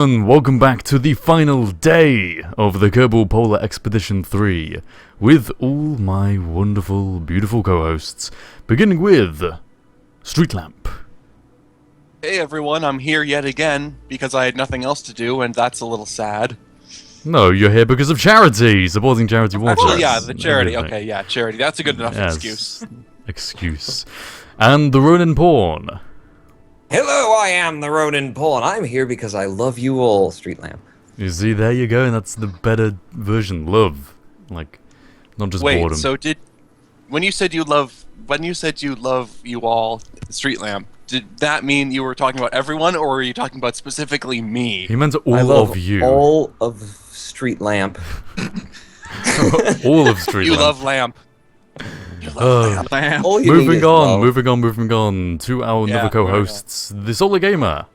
And welcome back to the final day of the Kerbal Polar Expedition 3 with all my wonderful, beautiful co-hosts, beginning with Street Lamp. Hey everyone, I'm here yet again because I had nothing else to do, and that's a little sad. No, you're here because of charity, supporting charity water. Actually, yeah, the charity. Okay, yeah, charity. That's a good enough excuse. And the Ronin Pawn. Hello, I am the Ronin Pawn. I'm here because I love you all, Street Lamp. You see, there you go, and that's the better version. Love. Like, not just boredom. Wait, so when you said you love you all, Street Lamp, did that mean you were talking about everyone, or were you talking about specifically me? He meant all I love of you. all of Street Lamp. All of Street You Lamp. love Lamp. You love Lamp. All you need is love. Moving on to our other co-hosts, the Solar Gamer.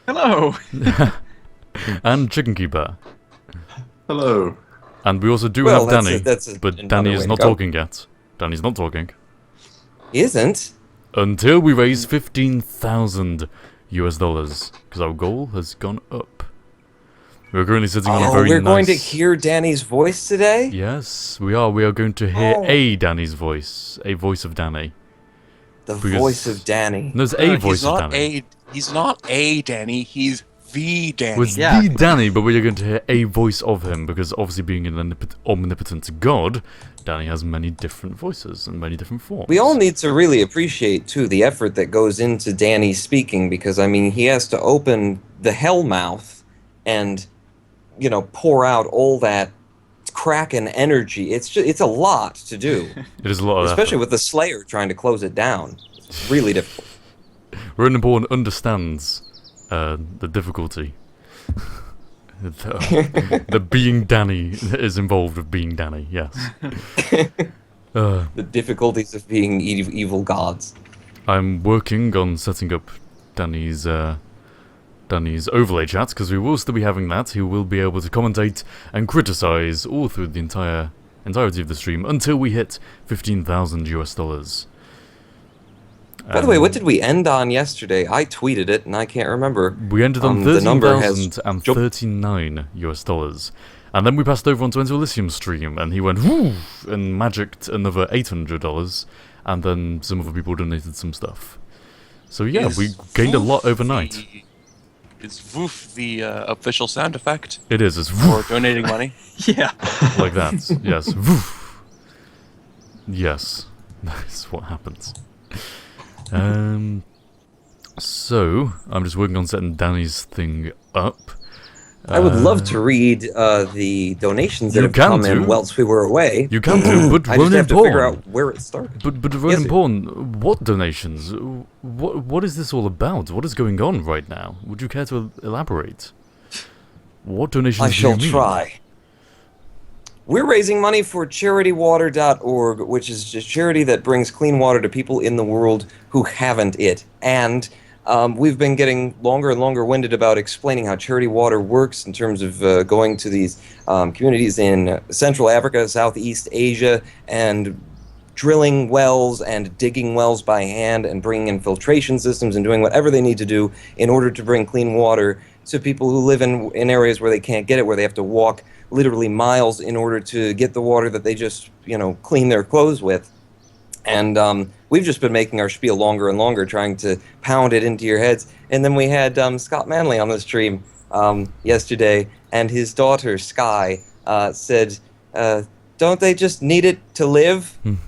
Hello. And Chicken Keeper. Hello. And we also do have Danny, but Danny is not talking yet. Danny's not talking. He isn't? Until we raise 15,000 US dollars, because our goal has gone up. We're currently sitting on a very we're nice... going to hear Danny's voice today? Yes, we are. We are going to hear a Danny's voice. A voice of Danny. The voice of Danny. There's a voice of Danny. He's not a Danny, he's the Danny. Well, it's the Danny, but we are going to hear a voice of him, because obviously being an omnipotent god, Danny has many different voices and many different forms. We all need to really appreciate, too, the effort that goes into Danny speaking, because, I mean, he has to open the hell mouth and, you know, pour out all that Kraken energy. It's a lot to do. It is a lot of especially effort. with the Slayer trying to close it down. It's really difficult. Ronin Pawn understands the difficulty. the being Danny is involved with being Danny, yes. The difficulties of being evil gods. I'm working on setting up Danny's overlay chat, because we will still be having that. He will be able to commentate and criticize all through the entirety of the stream until we hit 15,000 US dollars. By the way, what did we end on yesterday? I tweeted it, and I can't remember. We ended on 13,039 US dollars. And then we passed over onto Elysium's stream, and he went whoo and magicked another $800, and then some other people donated some stuff. So yeah, we gained a lot overnight. Is woof the official sound effect? It is. It's For woof. donating money? Yeah. Like that. Yes. Woof. Yes. That's what happens. So, I'm just working on setting Danny's thing up. I would love to read the donations that have come in whilst we were away. You can do, but I just have to figure out where it started. But Ronin Pawn, what donations? What is this all about? What is going on right now? Would you care to elaborate? What donations I do shall you mean? try. We're raising money for charitywater.org, which is a charity that brings clean water to people in the world who haven't it. And we've been getting longer and longer winded about explaining how charity water works in terms of going to these communities in Central Africa, Southeast Asia, and drilling wells and digging wells by hand and bringing in filtration systems and doing whatever they need to do in order to bring clean water to people who live in areas where they can't get it, where they have to walk literally miles in order to get the water that they just, you know, clean their clothes with. And we've just been making our spiel longer and longer, trying to pound it into your heads. And then we had Scott Manley on the stream yesterday, and his daughter, Sky, said, don't they just need it to live? And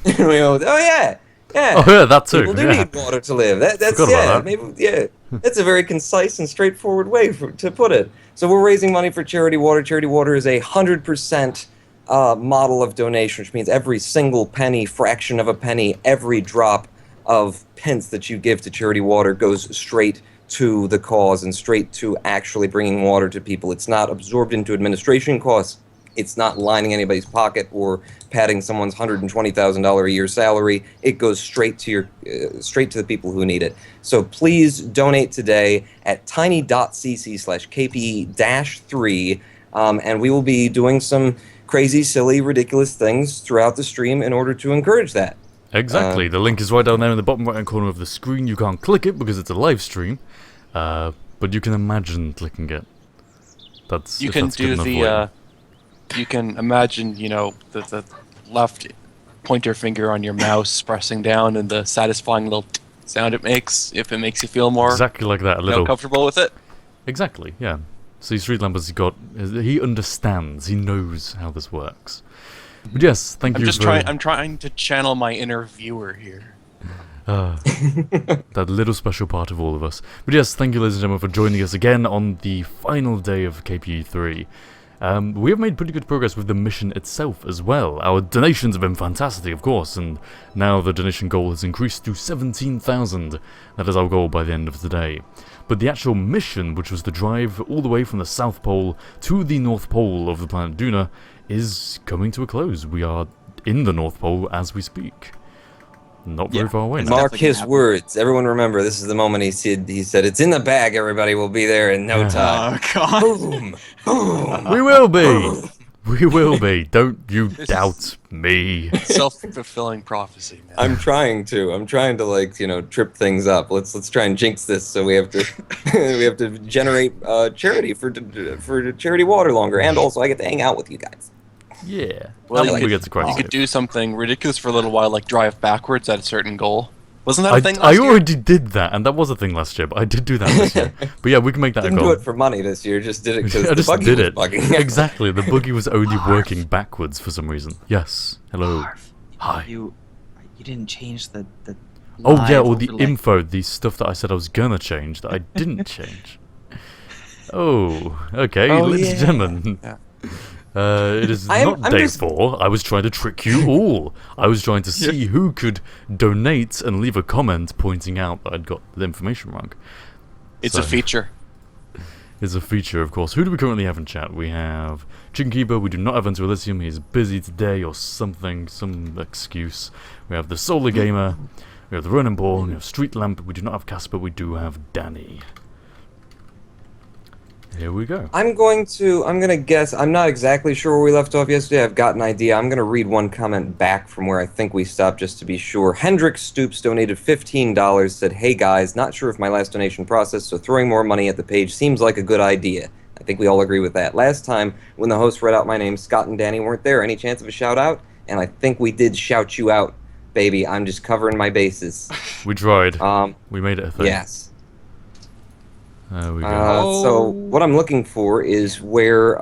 we go, oh yeah, yeah. Oh yeah, that too. People do need water to live. That's that. Maybe, yeah. That's a very concise and straightforward way to put it. So we're raising money for Charity Water. Charity Water is a 100% model of donation, which means every single penny, fraction of a penny, every drop of pence that you give to Charity Water goes straight to the cause and straight to actually bringing water to people. It's not absorbed into administration costs. It's not lining anybody's pocket or padding someone's $120,000 a year salary. It goes straight to straight to the people who need it. So please donate today at tiny.cc/KPE3, and we will be doing some crazy, silly, ridiculous things throughout the stream in order to encourage that. Exactly. The link is right down there in the bottom right-hand corner of the screen. You can't click it because it's a live stream. but you can imagine clicking it. That's You if can that's good do enough for the. You can imagine, the left pointer finger on your mouse pressing down and the satisfying little sound it makes if it makes you feel you. more Exactly like that. A little. comfortable with it. Exactly. Yeah. See, Street Lamp has got. He understands. He knows how this works. But yes, thank I'm you. just trying. I'm trying to channel my inner viewer here. That little special part of all of us. But yes, thank you, ladies and gentlemen, for joining us again on the final day of KPE3. We have made pretty good progress with the mission itself as well. Our donations have been fantastic, of course, and now the donation goal has increased to 17,000. That is our goal by the end of the day. But the actual mission, which was the drive all the way from the South Pole to the North Pole of the planet Duna, is coming to a close. We are in the North Pole as we speak. Not very far away now. Mark his words. Everyone remember, this is the moment he said, it's in the bag, everybody will be there in no time. Oh, God. Boom! Boom! We will be! We will be. Don't you doubt me. Self-fulfilling prophecy, man. I'm trying to like, trip things up. Let's try and jinx this. So we have to we have to generate charity for charity water longer, and also I get to hang out with you guys. Yeah. Well, we get to cry. You could do something ridiculous for a little while, like drive backwards at a certain goal. Wasn't that a thing last I year? already did that, and that was a thing last year, but I did do that this year. But yeah, we can make that Didn't a do goal. it for money this year. Just did it because I the just buggy did was it. bugging. Exactly, the buggy was only working backwards for some reason. Yes. Hello. Marv, Hi. You didn't change the Oh yeah, live or the overlay. info, the stuff that I said I was gonna change that I didn't change. Oh, okay, ladies and gentlemen. Yeah. It is I'm not day just- 4. I was trying to trick you all. I was trying to see who could donate and leave a comment pointing out that I'd got the information wrong. It's So, a feature. It's a feature, of course. Who do we currently have in chat? We have Chicken Keeper. We do not have Enter Elysium. He's busy today or something, some excuse. We have the Solar Gamer. We have the Ronin Ball. We have Street Lamp. We do not have Casper. We do have Danny. Here we go. I'm gonna guess. I'm not exactly sure where we left off yesterday. I've got an idea. I'm gonna read one comment back from where I think we stopped just to be sure. Hendrik Stoops donated $15. Said, "Hey guys, not sure if my last donation processed, so throwing more money at the page seems like a good idea." I think we all agree with that. Last time when the host read out my name, Scott and Danny weren't there. Any chance of a shout out? And I think we did shout you out, baby. I'm just covering my bases. We tried. Um, We made it a thing. yes. There we go. So what I'm looking for is where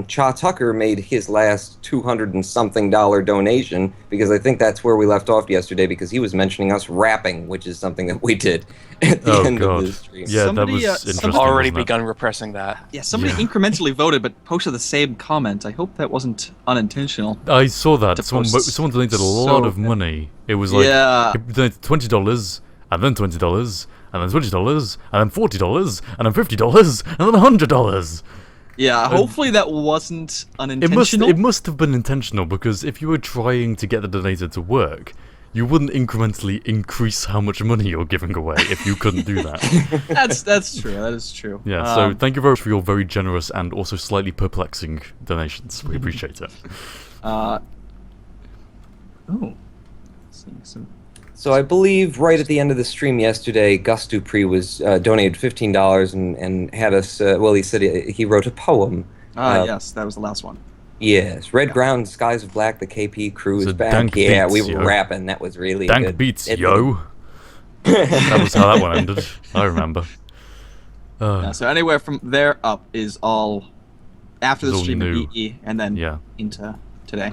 Cha Tucker made his last $200 and something donation, because I think that's where we left off yesterday, because he was mentioning us rapping, which is something that we did at the end of the stream. Yeah, Somebody, that was somebody interesting. Already wasn't it? begun repressing that. Yeah, somebody Yeah. incrementally voted but posted the same comment. I hope that wasn't unintentional. I saw that. To Someone post donated a so lot of bad. money. It was like Yeah. he donated $20 and then $20 and then $20 and then $40 and then $50 and then $100. Yeah, hopefully that wasn't It unintentional. must have been intentional, because if you were trying to get the donator to work, you wouldn't incrementally increase how much money you're giving away if you couldn't do that. That's true. That is true. Yeah, so thank you very much for your very generous and also slightly perplexing donations. We appreciate it. Seeing some. So I believe right at the end of the stream yesterday, Gus Dupree was donated $15 and had us. Well, he said he wrote a poem. Yes, that was the last one. Yes, Red Ground, Skies of Black. The KP crew is So back. dank Yeah, beats, we were yo. rapping. That was really Dank good. beats, It- yo. That was how that one ended. I remember. Yeah, so anywhere from there up is all after Is the all stream new. of EE and then Yeah. into today.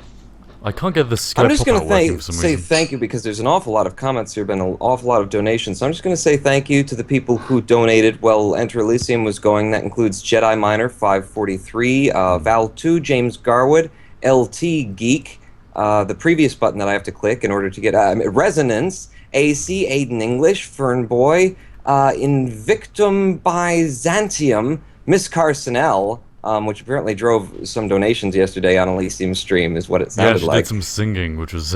I can't get the I'm just Skype going pop-out working to for some say reason. thank you, because there's an awful lot of comments here, been an awful lot of donations. So I'm just going to say thank you to the people who donated while Enter Elysium was going. That includes Jedi Miner 543, Val2, James Garwood, LT Geek, the previous button that I have to click in order to get Resonance, AC, Aiden English, Fern Boy, Invictum Byzantium, Miss Carsonell, which apparently drove some donations yesterday on Elysium stream, is what it Yeah, sounded she like. did some singing, which was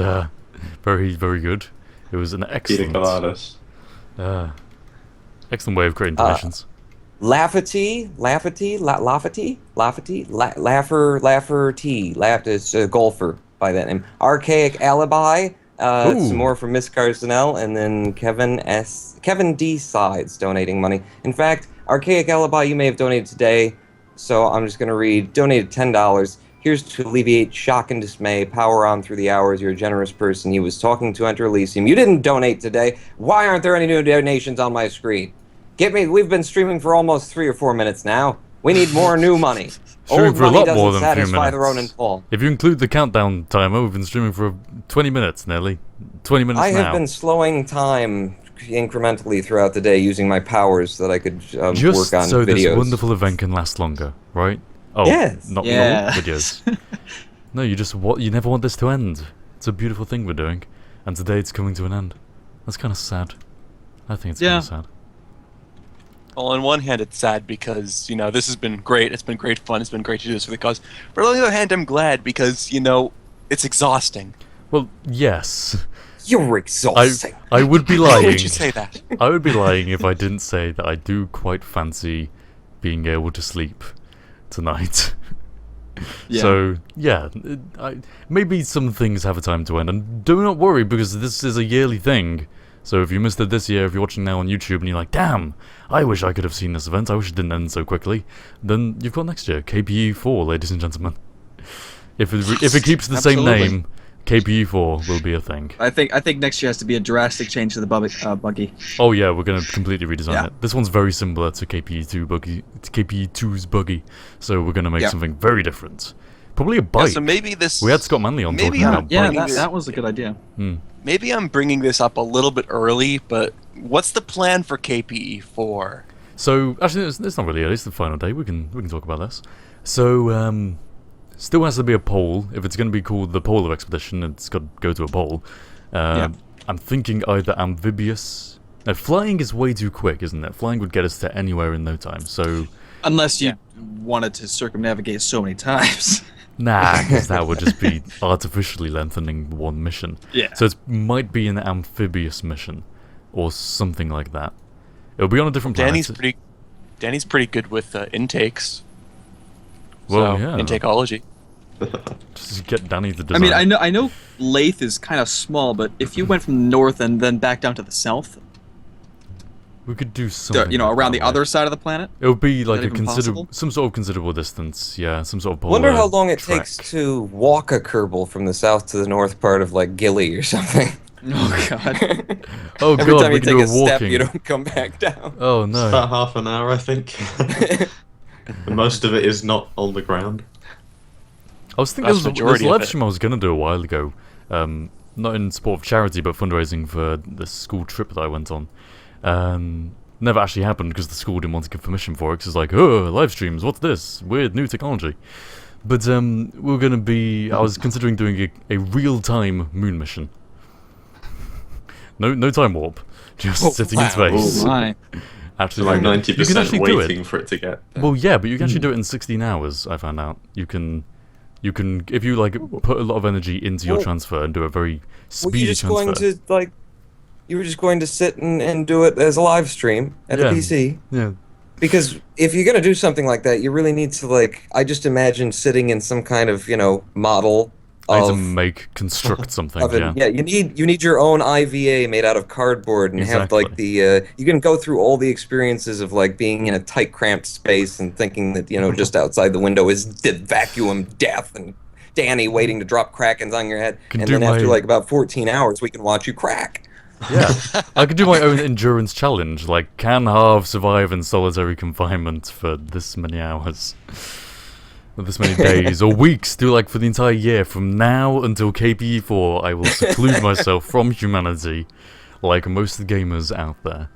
very, very good. It was an Peter excellent, Coladas. excellent way of creating donations. Lafferty, Laffer T, it's a golfer by that name. Archaic Alibi, Ooh. some more from Miss Carsonell, and then Kevin D. Sides donating money. In fact, Archaic Alibi, you may have donated today, so I'm just going to read, donated $10. Here's to alleviate shock and dismay. Power on through the hours. You're a generous person. He was talking to Enter Elysium. You didn't donate today. Why aren't there any new donations on my screen? We've been streaming for almost 3 or 4 minutes now. We need more new money. Streaming Old for a money lot more doesn't than a few satisfy the minutes. Ronin Paul. If you include the countdown timer, we've been streaming for 20 minutes nearly. 20 minutes I now. have been slowing time incrementally throughout the day using my powers so that I could Just work on so videos. this wonderful event can last longer, right? Oh, Yes. not Yeah. all videos. No, you never want this to end. It's a beautiful thing we're doing, and today it's coming to an end. That's kind of sad. I think it's kind of sad. Well, on one hand, it's sad because, this has been great. It's been great fun. It's been great to do this for the cause. But on the other hand, I'm glad because, it's exhausting. Well, yes. You're exhausting. I would be Why lying. would you say that? I would be lying if I didn't say that I do quite fancy being able to sleep tonight. Yeah. So, yeah, maybe some things have a time to end. And do not worry, because this is a yearly thing. So if you missed it this year, if you're watching now on YouTube and you're like, damn, I wish I could have seen this event, I wish it didn't end so quickly, then you've got next year, KPE3, ladies and gentlemen. If it keeps the same Absolutely. name, KPE3 will be a thing. I think next year has to be a drastic change to the buggy. Oh yeah, we're gonna completely redesign Yeah. it. This one's very similar to KPE2's buggy, so we're gonna make Yeah. something very different. Probably a Yeah, bike. so maybe this... We had Scott Manley on maybe talking I'm- about Yeah, bikes. Buggy. that was a good idea. Maybe I'm bringing this up a little bit early, but what's the plan for KPE4? So actually, it's not really early. It's the final day. We can talk about this. So still has to be a poll. If it's going to be called the Polar Expedition, it's got to go to a poll. Yeah. I'm thinking either amphibious. Now, flying is way too quick, isn't it? Flying would get us to anywhere in no time. So Unless you wanted to circumnavigate so many times. nah, because that would just be artificially lengthening one mission. Yeah. So it might be an amphibious mission, or something like that. It'll be on a different planet. Danny's pretty good with intakes. Well, so, yeah. Intakeology. Just get Danny to I design. mean, I know Lathe is kind of small, but if you went from the north and then back down to the south, we could do something. around the that way. other side of the planet. It would be like that a even possible? some sort of considerable distance. Yeah, some sort of polar Wonder how long it trek. takes to walk a Kerbal from the south to the north part of like Gilly or something. Oh god. Oh Every god, time we you can take do a a step, walking. you don't come back down. Oh It's no. about half an hour, I think. And most of it is not on the ground. I was thinking Vast there was a majority of live it. stream I was gonna do a while ago. Not in support of charity, but fundraising for the school trip that I went on. Never actually happened because the school didn't want to give permission for it. Because it's like, oh, live streams, what's this? Weird new technology. But we're gonna be. I was considering doing a real-time moon mission. No time warp, just Oh, sitting wow. in space. Oh my. Actually, So like you can 90% actually do it. waiting for it to get there. Well, yeah, but you can actually do it in 16 hours. I found out you can if you like put a lot of energy into your Well, transfer and do a very Were speedy you just transfer. going to like? You were just going to sit and do it as a live stream at Yeah. the PC? Yeah. Because if you're gonna do something like that, you really need to like. I just imagine sitting in some kind of model I need to of. construct something. Of it. Yeah. You need your own IVA made out of cardboard and have like Exactly. you can go through all the experiences of like being in a tight cramped space and thinking that just outside the window is vacuum death and Danny waiting to drop krakens on your head, Can and do then after my- like about 14 hours we can watch you crack. Yeah. I could do my own endurance challenge, like can Harv survive in solitary confinement for this many hours, or this many days or weeks? Do like for the entire year from now until KPE4, I will seclude myself from humanity, like most gamers out there.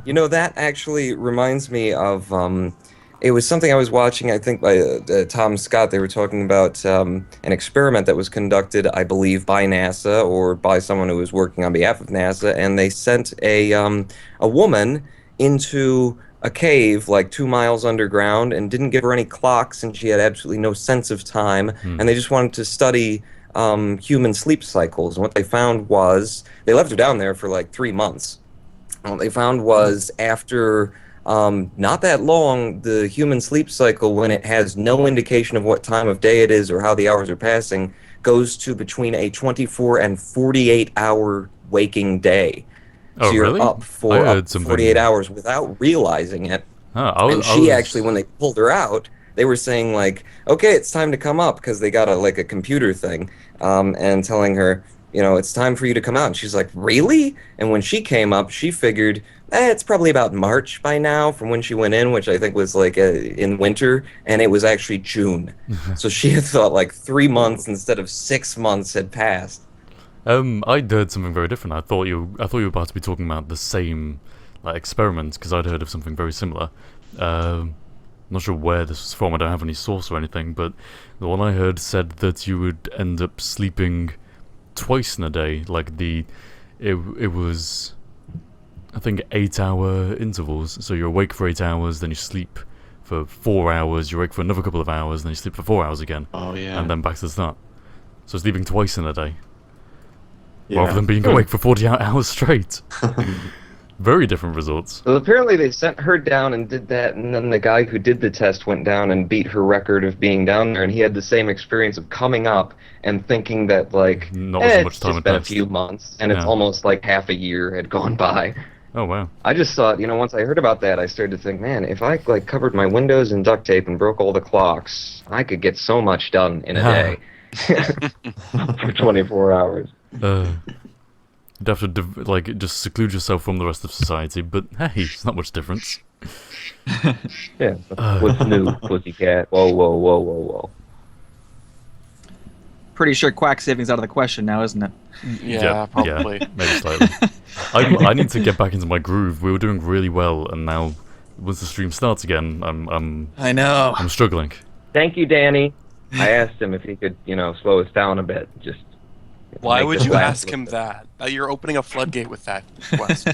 That actually reminds me of it was something I was watching, I think, by Tom Scott. They were talking about an experiment that was conducted, I believe, by NASA or by someone who was working on behalf of NASA, and they sent a woman into a cave like 2 miles underground and didn't give her any clocks, and she had absolutely no sense of time, and they just wanted to study human sleep cycles. And what they found was, they left her down there for like 3 months. And what they found was after not that long, the human sleep cycle, when it has no indication of what time of day it is or how the hours are passing, goes to between a 24 and 48 hour waking day. Oh, so you're really? up for I heard up something. 48 hours without realizing it. Oh, And she actually, when they pulled her out, they were saying like, "Okay, it's time to come up," because they got a computer thing, and telling her, it's time for you to come out. And she's like, "Really?" And when she came up, she figured, it's probably about March by now from when she went in, which I think was like in winter, and it was actually June. So she had thought like 3 months instead of 6 months had passed. I'd heard something very different. I thought you were about to be talking about the same like experiment because I'd heard of something very similar. Not sure where this was from. I don't have any source or anything, but the one I heard said that you would end up sleeping twice in a day. Like it was, I think, 8-hour intervals. So you're awake for 8 hours, then you sleep for 4 hours. You're awake for another couple of hours, then you sleep for 4 hours again, Oh yeah. and then back to the start. So sleeping twice in a day, Yeah. rather than being awake for 40 hours straight. Very different results. Well, apparently they sent her down and did that, and then the guy who did the test went down and beat her record of being down there, and he had the same experience of coming up and thinking that, like, Not as much it's time just had been a passed. few months, and it's Yeah. almost like half a year had gone by. Oh wow. I just thought, once I heard about that, I started to think, man, if I, like, covered my windows in duct tape and broke all the clocks, I could get so much done in a day. For 24 hours. You'd have to just seclude yourself from the rest of society, but hey, it's not much difference. Yeah. What's new, pussycat? Whoa, whoa, whoa, whoa, whoa. Pretty sure quack saving's out of the question now, isn't it? Yeah, probably. Yeah, maybe slightly. I need to get back into my groove. We were doing really well, and now once the stream starts again, I know. I'm struggling. Thank you, Danny. I asked him if he could, slow us down a bit. Just. Why make would this you last ask a him little bit. that? You're opening a floodgate with that request.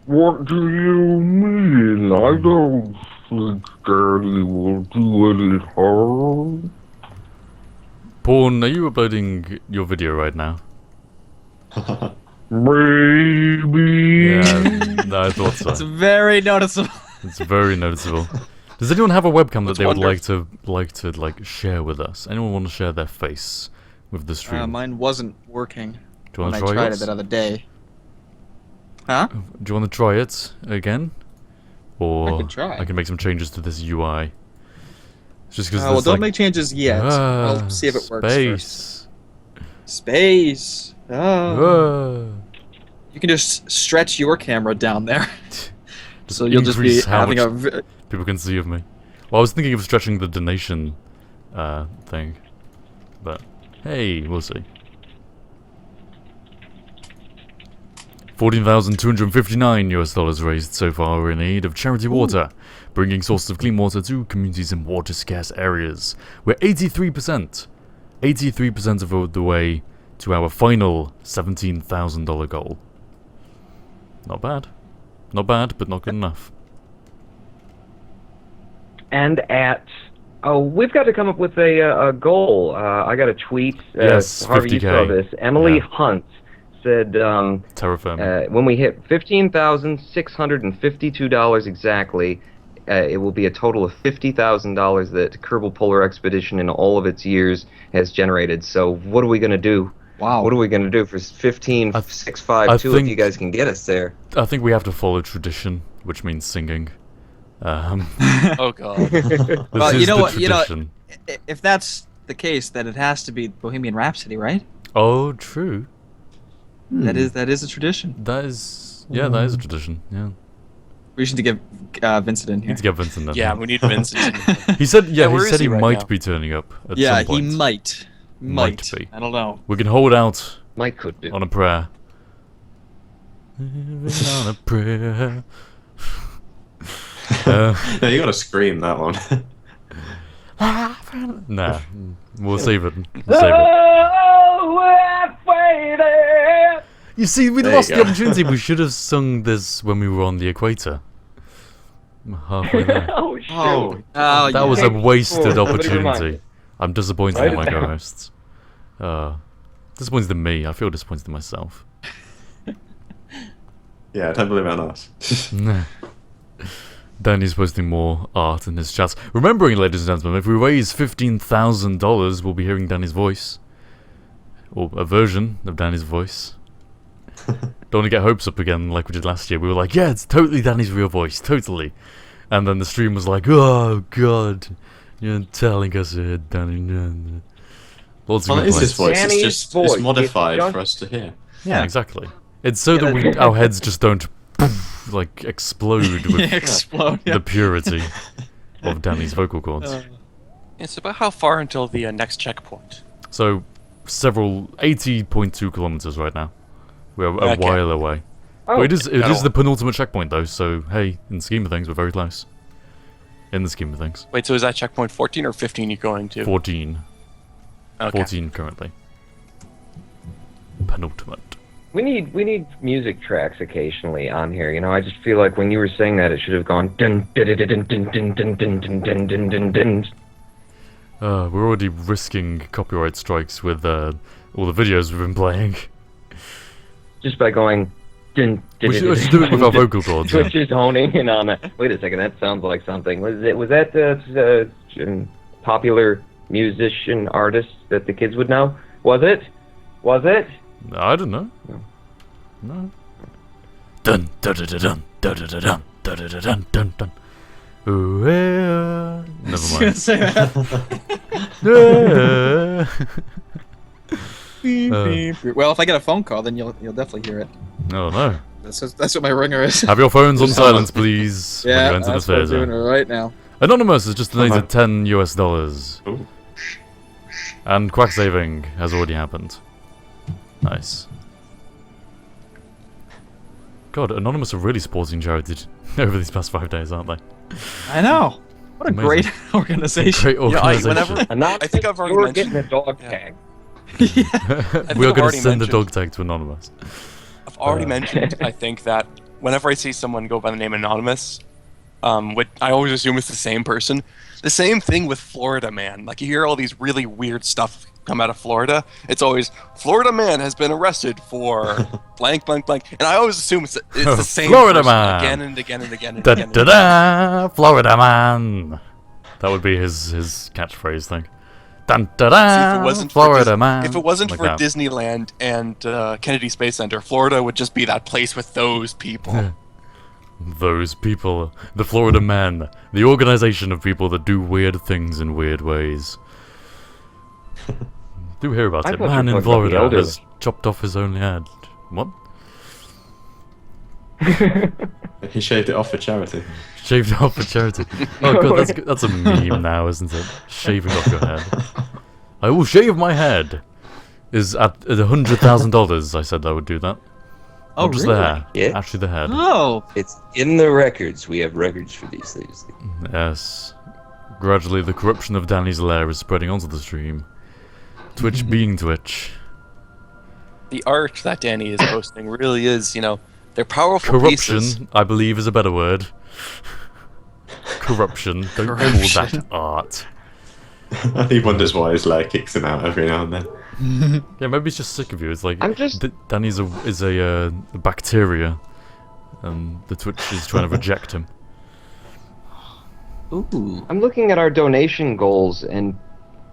What do you mean? I don't think Daddy will do any harm. Porn, are you uploading your video right now? Maybe. Yeah, no, I thought It's so. very noticeable. It's very noticeable. Does anyone have a webcam that Let's they would wonder. like to share with us? Anyone want to share their face with the stream? Mine wasn't working Do you when want I to try tried yours? it that other day. Huh? Do you want to try it again? Or I could try. I can make some changes to this UI. Just because Well, don't make changes yet. I'll see if it works Space. first. Space. Oh. You can just stretch your camera down there. So you'll just be increase how having much a... people can see of me. Well, I was thinking of stretching the donation thing, but hey, we'll see. 14,259 US dollars raised so far in aid of charity water, bringing sources of clean water to communities in water-scarce areas. We're 83% of the way to our final $17,000 goal. Not bad. Not bad, but not good enough. And we've got to come up with a goal. I got a tweet. Yes, Harvey, you 50K. saw this. Emily Yeah. Hunt said, Terraform. when we hit $15,652 exactly, it will be a total of $50,000 that Kerbal Polar Expedition in all of its years has generated. So what are we going to do? Wow. What are we going to do for 15,652 if you guys can get us there? I think we have to follow tradition, which means singing. Oh god. This Well, is you know the what? You know, tradition. if that's the case, then it has to be Bohemian Rhapsody, right? Oh, true. That is a tradition. That is, yeah, that is a tradition. Yeah, We should get Vincent in here. need to get Vincent in. Yeah, we need Vincent. He said, yeah, he where said is he he right might now? be turning up at Yeah, some point. he might. Might be. I don't know. We can hold out Mike could do. on a prayer. Living on a prayer. No, you gotta scream that one. Nah, we'll save it. We'll save it. You see, we There lost you the go. opportunity. We should have sung this when we were on the equator. Halfway there. Oh, shoot. Oh, That was a Okay, wasted somebody remind opportunity. me. I'm disappointed Write in my it down. co-hosts. Disappointed in me. I feel disappointed in myself. Yeah, don't believe it on us. Nah. Danny's posting more art in his chats. Remembering, ladies and gentlemen, if we raise $15,000, we'll be hearing Danny's voice. Or a version of Danny's voice. don't want to get hopes up again like we did last year. We were like, yeah, it's totally Danny's real voice, totally. And then the stream was like, oh god, you're telling us it, Danny. Lots of Well, it is his voice. Danny's It's just voice. it's modified It's for us to hear. Yeah, exactly. It's so that our heads just don't like explode with Explode. the purity of Danny's vocal cords. It's about how far until the next checkpoint. So, 80.2 kilometers right now. We're a Okay. while away. Oh, But it is that'll- the penultimate checkpoint though, so hey, in the scheme of things, we're very close. In the scheme of things. Wait, so is that checkpoint 14 or 15 you're going to? 14. Okay. 14 currently. Penultimate. We need music tracks occasionally on here. You know, I just feel like when you were saying that, it should have gone dun dun dun dun dun dun dun dun dun dun dun dun dun. We're already risking copyright strikes with all the videos we've been playing. Just by going dun dun We dun should do it with our vocal cords. Yeah. Twitch is honing in on that. Wait a second, that sounds like something. Was that popular musician artist that the kids would know? Was it? I don't know. No. Dun dun dun dun dun dun dun dun dun dun dun dun. Ooh, yeah. Never mind. Say that. Well, if I get a phone call, then you'll definitely hear it. Oh no. That's what my ringer is. Have your phones on silence, please. when Yeah, you enter that's the what I'm doing theater. right now. Anonymous has just donated $10 US. Ooh. And quack saving has already happened. Nice. God, Anonymous are really supporting charity over these past 5 days, aren't they? I know. What a Amazing. great organization. Great Yeah, organization. whenever Anonymous, I think I've already you're mentioned- getting a dog Yeah. tag. We think are I've going to already send a mentioned- dog tag to Anonymous. I've already mentioned, I think, that whenever I see someone go by the name Anonymous, which I always assume it's the same person. The same thing with Florida Man. Like, you hear all these really weird stuff come out of Florida. It's always, Florida Man has been arrested for blank, blank, blank. And I always assume it's the same Florida person Man. again and again and again and Da again. da da! Florida Man! That would be his catchphrase thing. Dun da See, da! if it wasn't Florida for Man! if it wasn't Like for that. Disneyland and Kennedy Space Center, Florida would just be that place with those people. Those people. The Florida Men. The organization of people that do weird things in weird ways. Do hear about I it. thought you Man were in talking about the Florida elderly. has chopped off his own head. What? He shaved it off for charity. Shaved it off for charity. Oh god, that's a meme now, isn't it? Shaving off your head. I will shave my head. Is at $100,000. I said I would do that. Oh, Not just really? the hair. Yeah. Actually, the head. Oh, It's in the records. We have records for these things. Yes. Gradually, the corruption of Danny's lair is spreading onto the stream. Twitch being Twitch. The art that Danny is posting really is, they're powerful pieces. Corruption, I believe, is a better word. Corruption. Don't call that art. He wonders why his lair kicks him out every now and then. Yeah, maybe he's just sick of you. It's like I'm just- Danny's a bacteria, and the Twitch is trying to reject him. ooh. I'm looking at our donation goals, and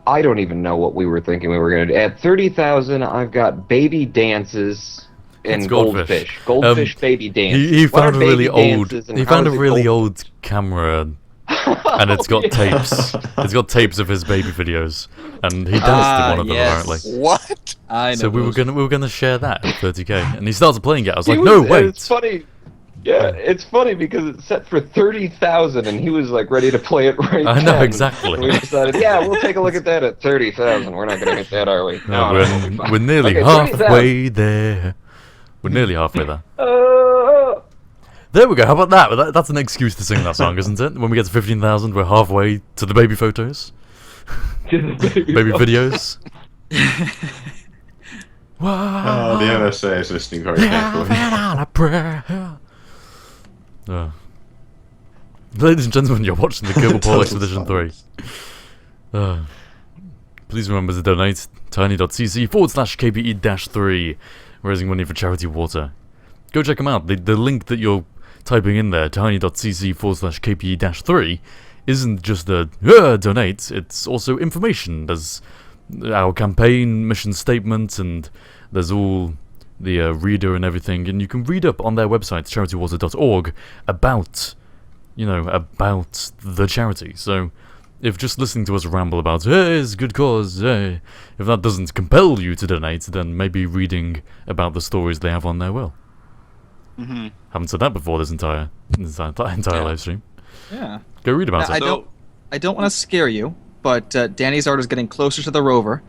I don't even know what we were thinking we were going to do. At 30,000, I've got baby dances and It's goldfish. Goldfish baby dance. He What found are a really baby old. dances and He how found a is it really gold- old camera, and it's got tapes. It's got tapes of his baby videos, and he danced in one of them yes. apparently. What? I know. So we were those. gonna share that at 30k, and he started playing it. I was He like, no, was- wait. It's funny. Yeah, it's funny because it's set for 30,000, and he was like ready to play it right I know, then. exactly. And we decided, yeah, we'll take a look at that at 30,000. We're not going to get that, are we? No, it'll be fine. we're nearly Okay, halfway there. We're nearly halfway there. 30,000. There we go. How about that? That's an excuse to sing that song, isn't it? When we get to 15,000, we're halfway to the baby photos, baby videos. Oh, the NSA is listening very carefully. Ladies and gentlemen, you're watching the Kerbal Paul Expedition 3. Please remember to donate tiny.cc/KPE-3, raising money for charity water. Go check them out. The link that you're typing in there, tiny.cc/KPE-3, isn't just a donate, it's also information. There's our campaign mission statement, and there's all reader and everything, and you can read up on their website, charitywater.org, about the charity. So, if just listening to us ramble about, hey, it's a good cause, hey, if that doesn't compel you to donate, then maybe reading about the stories they have on there will. Mm-hmm. Haven't said that before this entire live stream. Yeah. Go read about Now, it. I don't want to scare you, but Danny's art is getting closer to the rover.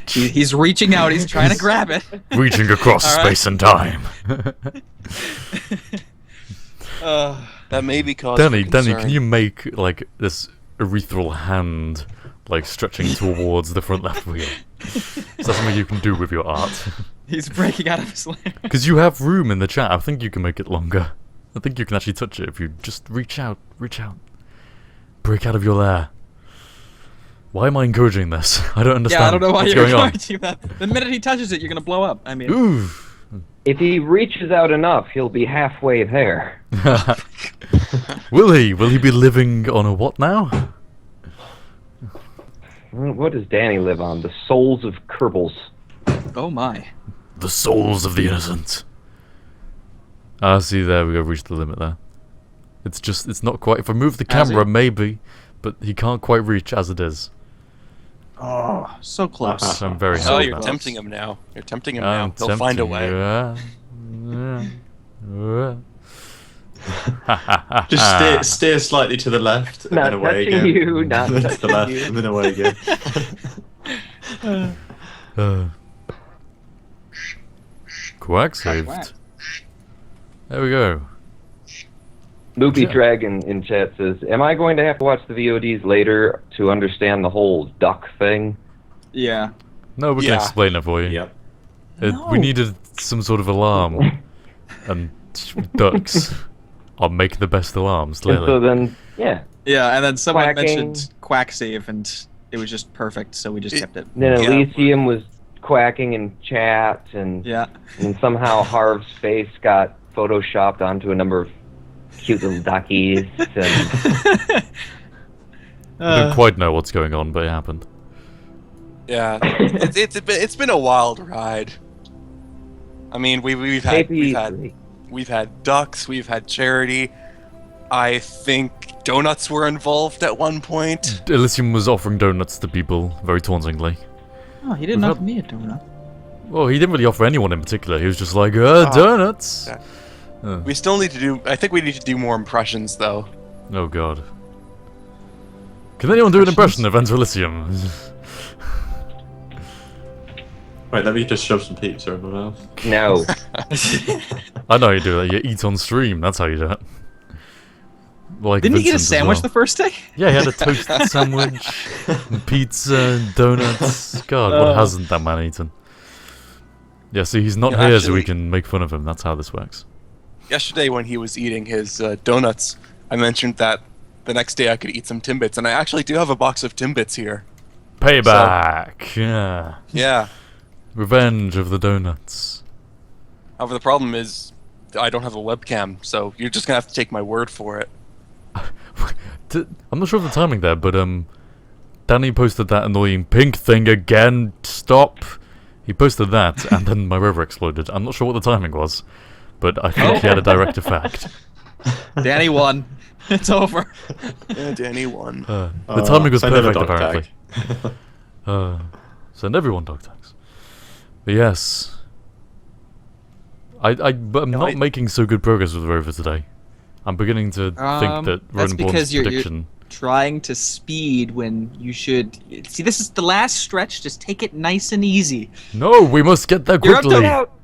He's reaching out. He's trying to grab it. Reaching across space and time. That may be cause Danny, for concern. can you make like this urethral hand like stretching towards the front left wheel? Is that something you can do with your art? He's breaking out of his lair. Because you have room in the chat. I think you can make it longer. I think you can actually touch it if you just reach out. Break out of your lair. Why am I encouraging this? I don't understand. Yeah, I don't know why what's you're going on. encouraging that. The minute he touches it, you're gonna blow up. I mean, Ooh. If he reaches out enough, he'll be halfway there. Will he? Will he be living on a what now? What does Danny live on? The souls of Kerbals. oh my. The souls of the innocent. Ah, see, there we go. Reached the limit there. It's not quite. If I move the Has camera, he? maybe, but he can't quite reach as it is. Oh, so close. So I'm very happy. Oh, with you're that. tempting him now. You're tempting him I'm now. He'll find a tempting way. you. Just steer slightly to the left and Not then away touching again. you, not to the touching left you. and then away again. Quack saved. Quack. There we go. Loopy Yeah. Dragon in chat says, "Am I going to have to watch the VODs later to understand the whole duck thing?" Yeah. No, we can Yeah. explain it for you. Yep. We needed some sort of alarm, and ducks are make the best alarms. And so Clearly. then, yeah. Yeah, and then someone Quacking. mentioned quack save, and it was just perfect, so we just kept it. Then Yeah. Elysium was quacking in chat, and Yeah. and somehow Harv's face got photoshopped onto a number of cute little duckies. And I don't quite know what's going on, but it happened. Yeah, it's been a wild ride. I mean, we've had ducks, we've had charity. I think donuts were involved at one point. Elysium was offering donuts to people very tauntingly. Oh, he didn't We've offer me a donut. Well, he didn't really offer anyone in particular. He was just like, donuts. Yeah. We still need to do. I think we need to do more impressions, though. Oh god. Can anyone do an impression of Enter Elysium? Wait, let me just shove some pizza in my mouth. no, I know how you do that. You eat on stream. That's how you do it. Like Didn't he get a Vincent as sandwich well. the first day? Yeah, he had a toast sandwich, pizza, donuts. God, what hasn't that man eaten? Yeah, see, he's not Yeah, here, so we actually- can make fun of him. That's how this works. Yesterday, when he was eating his donuts, I mentioned that the next day I could eat some Timbits, and I actually do have a box of Timbits here. Payback! Yeah. Yeah. Revenge of the donuts. However, the problem is I don't have a webcam, so you're just gonna have to take my word for it. I'm not sure of the timing there, but Danny posted that annoying pink thing again. Stop. He posted that, and then my rover exploded. I'm not sure what the timing was, but I think he had a direct effect. Danny won. It's over. Yeah, Danny won. The timing was send him a perfect, dog apparently. Send everyone dog tags. But yes, but I'm not making so good progress with the rover today. I'm beginning to think that that's Ronan because Bourne's you're prediction. trying to speed when you should. See, this is the last stretch. Just take it nice and easy. No, we must get there You're up to quickly.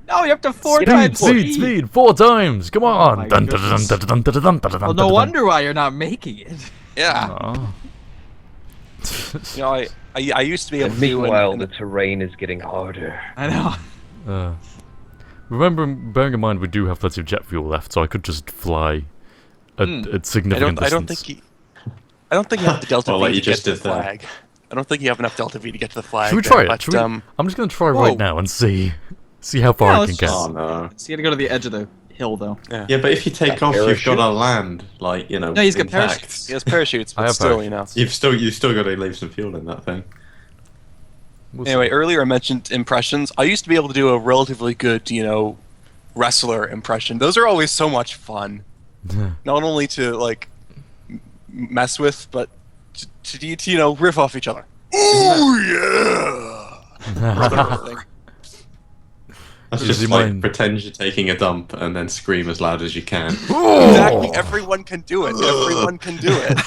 No, you're up to 4 Speed, times Speed, 4 times. Come on. my Dun, dun, dun, goodness. dun, dun, dun, dun, dun, dun, Well, dun, no dun. wonder why you're not making it. Yeah. Oh. You know, I used to be able to do meanwhile, an- the terrain is getting harder. I know. Bearing in mind we do have plenty of jet fuel left, so I could just fly a significant I distance. don't think you have the Delta Well, V like to you get just to the did there. flag. I don't think you have enough Delta V to get to the flag. Should we try there, it? but, Should we? I'm just gonna try whoa. right now and see how far Yeah, I let's can get. just- Oh no. So you gotta go to the edge of the hill, though. Yeah, but if you take off, you've parachute? got to land, like, you know. No, he's got intact. parachutes. He has parachutes, I but have still, you know. You've still got to leave some fuel in that thing. We'll see. Anyway, earlier I mentioned impressions. I used to be able to do a relatively good, wrestler impression. Those are always so much fun. Not only to like mess with, but to riff off each other. Oh yeah! That's Does just he like mind? pretend you're taking a dump and then scream as loud as you can. Exactly. Everyone can do it. Everyone can do it.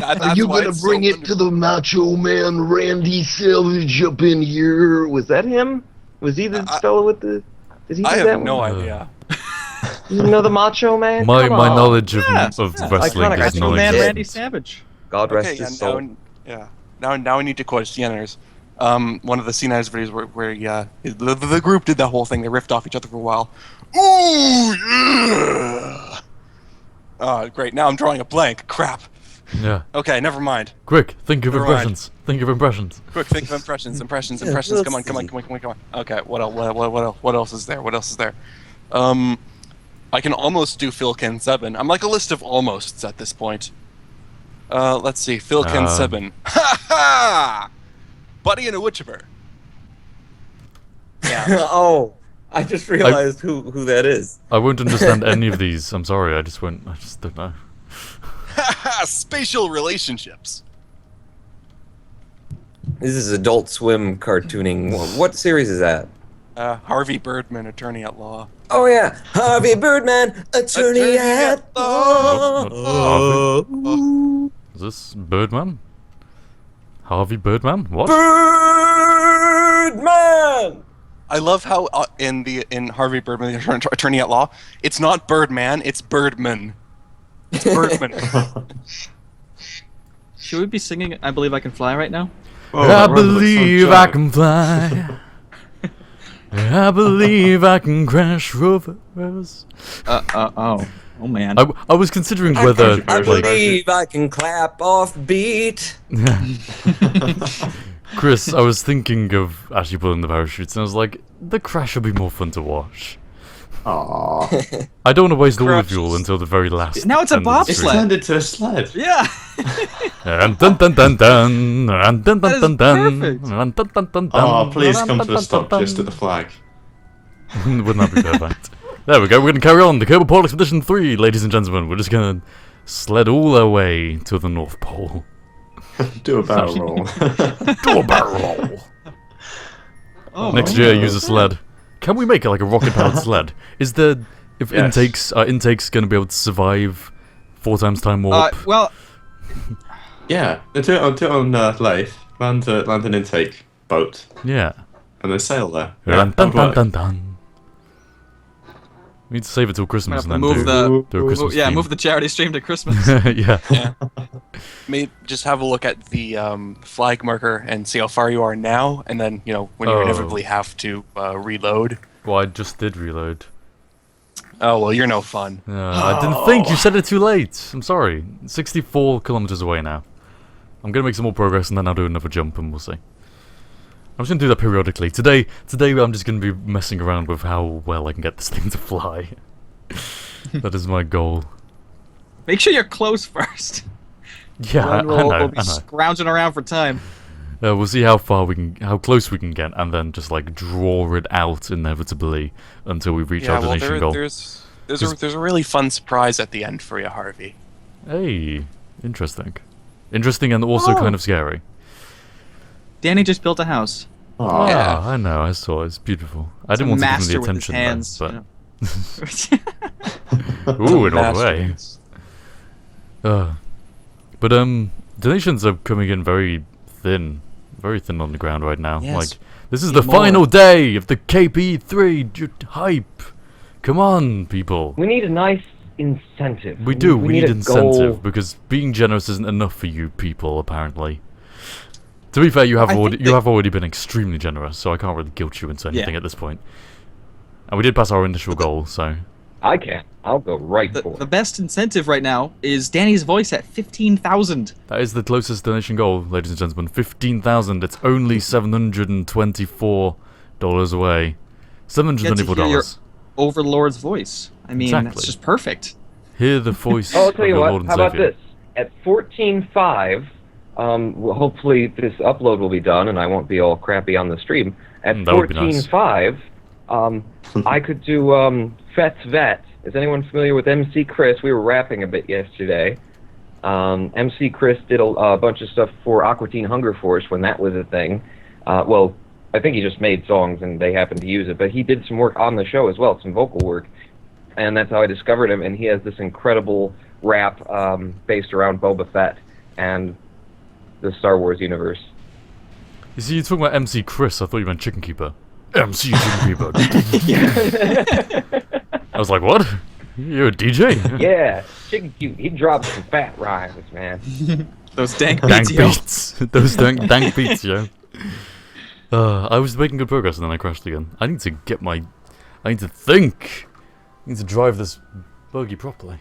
Are That's you why gonna it's bring so it to the Macho Man Randy Savage up in here? Was that him? Was he the fellow with the? Did he do I that have no one? idea. You know the Macho Man? My Come my on. knowledge of Yeah, of yeah. wrestling Iconic. does Macho not Man exist. Randy Savage. God rest Okay, his and soul. now I need to quote CNNers. One of the CNNers videos where the group did that whole thing. They riffed off each other for a while. Ooh yeah! Oh, great. Now I'm drawing a blank. Crap. Yeah. Okay, never mind. Quick, think of Never mind. impressions. Think of impressions. Quick, think of impressions. Impressions. let's Come on. Okay, what else? What else is there? I can almost do Philkin 7. I'm like a list of almosts at this point. Let's see. Philkin 7. Ha ha! Buddy and a Witchiver. Yeah. Oh, I just realized who that is. I won't understand any of these. I'm sorry. I just don't know. Ha ha! Spatial relationships. This is Adult Swim cartooning. What series is that? Harvey Birdman, attorney at law. Oh yeah, Harvey Birdman, attorney at law. Is this Birdman? Harvey Birdman? What? Birdman. I love how in Harvey Birdman, the attorney at law, it's not Birdman, it's Birdman. It's Birdman. Should we be singing "I Believe I Can Fly" right now? Oh, I that rhymes with believe some I joke. can fly. I believe I can crash rovers. Oh man. I was considering whether I like believe I can clap off beat. Chris, I was thinking of actually pulling the parachutes, and I was like, the crash would be more fun to watch. Aww. I don't want to waste all the Crashes. fuel until the very last. Now it's a end of the bobsled. It's street. turned into a sled. Yeah. And dun dun dun dun, and dun That dun is dun dun, perfect. and dun dun dun dun. Oh, please come to a dun, stop dun, just at the flag. Wouldn't that be perfect? There we go, we're going to carry on. The Cobalt Pole Expedition 3, ladies and gentlemen. We're just going to sled all our way to the North Pole. Do a barrel roll. Do a barrel roll. Oh, Next year, use a sled. Can we make it like a rocket-powered sled? Is there... If Yes. intakes going to be able to survive 4 times time warp? well, Yeah, do it on Lathe. Land an intake boat Yeah. and then sail there. Dun dun that'd dun work. dun dun. We need to save it till I'm Christmas and gonna then move do the a Christmas yeah theme. move the charity stream to Christmas. Yeah. Yeah. Just have a look at the flag marker and see how far you are now, and then when you Oh. inevitably have to reload. Well, I just did reload. Oh well, you're no fun. I didn't think. You said it too late. I'm sorry. 64 kilometers away now. I'm gonna make some more progress and then I'll do another jump and we'll see. I'm just gonna do that periodically. Today I'm just gonna be messing around with how well I can get this thing to fly. That is my goal. Make sure you're close first. Yeah, I Then we'll know. be scrounging around for time. We'll see how close we can get, and then just like draw it out inevitably until we reach our donation goal. there's a really fun surprise at the end for you, Harvey. Hey, interesting and also kind of scary. Danny just built a house. Aw. Yeah. I know. I saw. It's beautiful. I He's a didn't want to give master him the with his attention, hands, but you know. ooh, in all the way. Masterpiece. But donations are coming in very thin on the ground right now. Yes. Like this is the More. final day of the KPE3 hype. Come on, people. We need a nice incentive. We do. We need a incentive goal. because being generous isn't enough for you people. Apparently. To be fair, you have I already think that- already been extremely generous, so I can't really guilt you into anything Yeah. at this point. And we did pass our initial goal, so I can. I'll go right for The it. best incentive right now is Danny's voice at 15,000. that is the closest donation goal, ladies and gentlemen. 15,000. It's only $724 away. $724. Overlord's voice. I mean, Exactly. that's just perfect. Hear the voice Oh, I'll of tell you your what. Lord and How about Savior. this? At 14.5, Well, hopefully this upload will be done and I won't be all crappy on the stream. At That would be nice. 14.5, I could do Fet's Vet. Is anyone familiar with MC Chris? We were rapping a bit yesterday. MC Chris did a bunch of stuff for Aqua Teen Hunger Force when that was a thing. Well, I think he just made songs and they happened to use it, but he did some work on the show as well, some vocal work. And that's how I discovered him, and he has this incredible rap based around Boba Fett and the Star Wars universe. You see, you're talking about MC Chris. I thought you meant Chicken Keeper. MC Chicken Keeper. I was like, what? You're a DJ? Yeah, Chicken Cute. He drops some fat rhymes, man. Those dank Dank beats, yo. beats. Those dank beats, yo. I was making good progress and then I crashed again. I need to get my... I need to think. I need to drive this buggy properly.